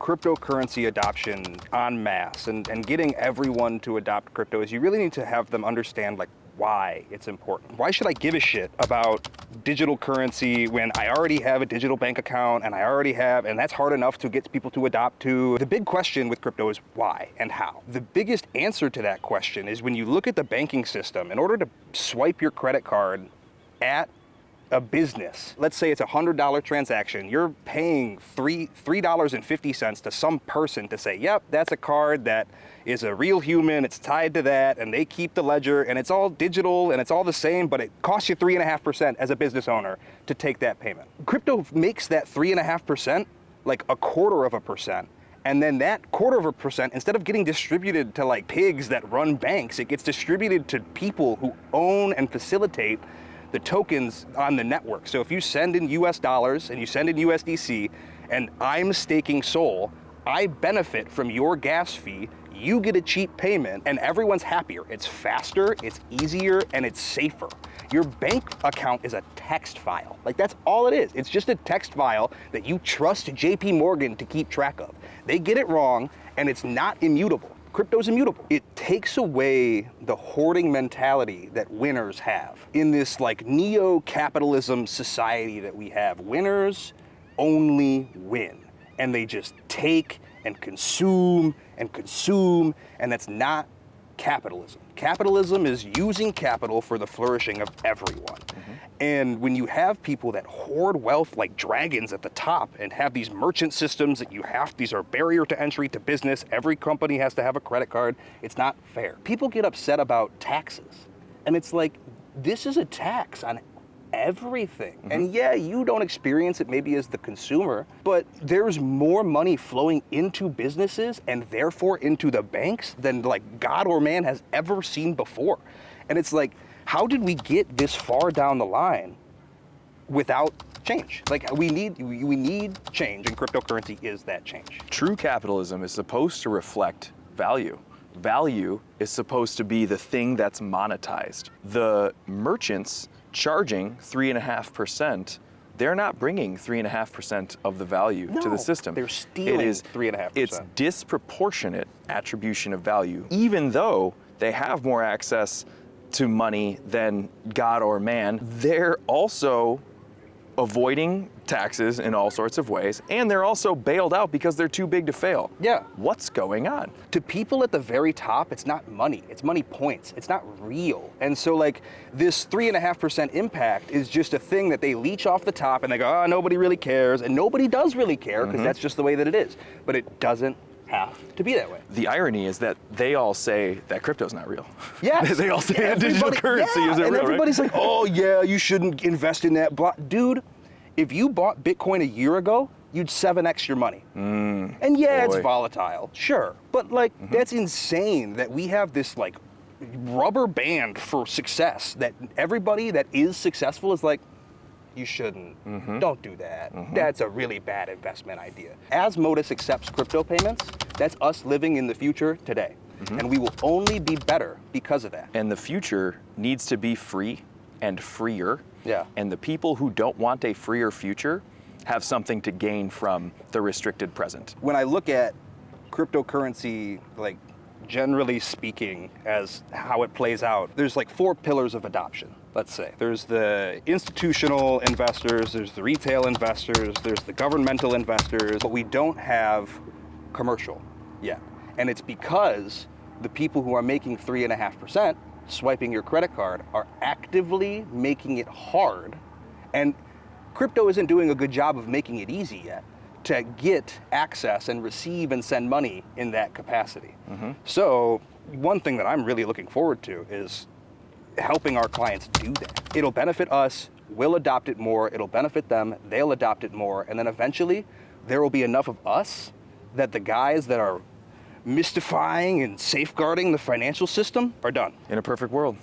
cryptocurrency adoption en masse and getting everyone to adopt crypto is you really need to have them understand like why it's important. Why should I give a shit about digital currency when I already have a digital bank account and and that's hard enough to get people to adopt to? The big question with crypto is why and how. The biggest answer to that question is when you look at the banking system, in order to swipe your credit card at a business, let's say it's a $100 transaction, you're paying $3.50 to some person to say, yep, that's a card that is a real human, it's tied to that, and they keep the ledger, and it's all digital, and it's all the same, but it costs you 3.5% as a business owner to take that payment. Crypto makes that 3.5% like 1/4%. And then that 1/4%, instead of getting distributed to like pigs that run banks, it gets distributed to people who own and facilitate the tokens on the network. So if you send in US dollars and you send in USDC and I'm staking Sol, I benefit from your gas fee, you get a cheap payment, and everyone's happier. It's faster, it's easier, and it's safer. Your bank account is a text file. Like that's all it is. It's just a text file that you trust JP Morgan to keep track of. They get it wrong and it's not immutable. Crypto's immutable. It takes away the hoarding mentality that winners have. In this like neo-capitalism society that we have, winners only win. And they just take and consume, and that's not capitalism. Capitalism is using capital for the flourishing of everyone. And when you have people that hoard wealth like dragons at the top and have these merchant systems that these are barrier to entry to business, every company has to have a credit card, it's not fair. People get upset about taxes. And it's like, this is a tax on everything. And yeah, you don't experience it maybe as the consumer, but there's more money flowing into businesses and therefore into the banks than like God or man has ever seen before. And it's like, how did we get this far down the line without change? Like we need change, and cryptocurrency is that change. True capitalism is supposed to reflect value. Value is supposed to be the thing that's monetized. The merchants charging 3.5%, they're not bringing 3.5% of the value to the system. They're stealing 3.5%. It's disproportionate attribution of value, even though they have more access to money than God or man. They're also avoiding taxes in all sorts of ways, and they're also bailed out because they're too big to fail. Yeah. What's going on? To people at the very top, it's not money, it's money points. It's not real. And so like this 3.5% impact is just a thing that they leech off the top and they go, oh, nobody really cares. And nobody does really care because that's just the way that it is. But it doesn't have to be that way. The irony is that they all say that crypto's not real. Yes. They all say that digital currency isn't and real, everybody's right? like, oh yeah, you shouldn't invest in that. Dude, if you bought Bitcoin a year ago, you'd 7x your money. And yeah, it's volatile, sure. But like, that's insane that we have this like rubber band for success that everybody that is successful is like, you shouldn't, don't do that. That's a really bad investment idea. As Modus accepts crypto payments, that's us living in the future today. And we will only be better because of that. And the future needs to be free and freer. Yeah. And the people who don't want a freer future have something to gain from the restricted present. When I look at cryptocurrency, like generally speaking, as how it plays out, there's like 4 pillars of adoption, let's say. There's the institutional investors, there's the retail investors, there's the governmental investors, but we don't have commercial yet. And it's because the people who are making 3.5% swiping your credit card are actively making it hard, and crypto isn't doing a good job of making it easy yet to get access and receive and send money in that capacity. So one thing that I'm really looking forward to is helping our clients do that. It'll benefit us, we'll adopt it more, it'll benefit them, they'll adopt it more, and then eventually there will be enough of us that the guys that are mystifying and safeguarding the financial system are done. In a perfect world.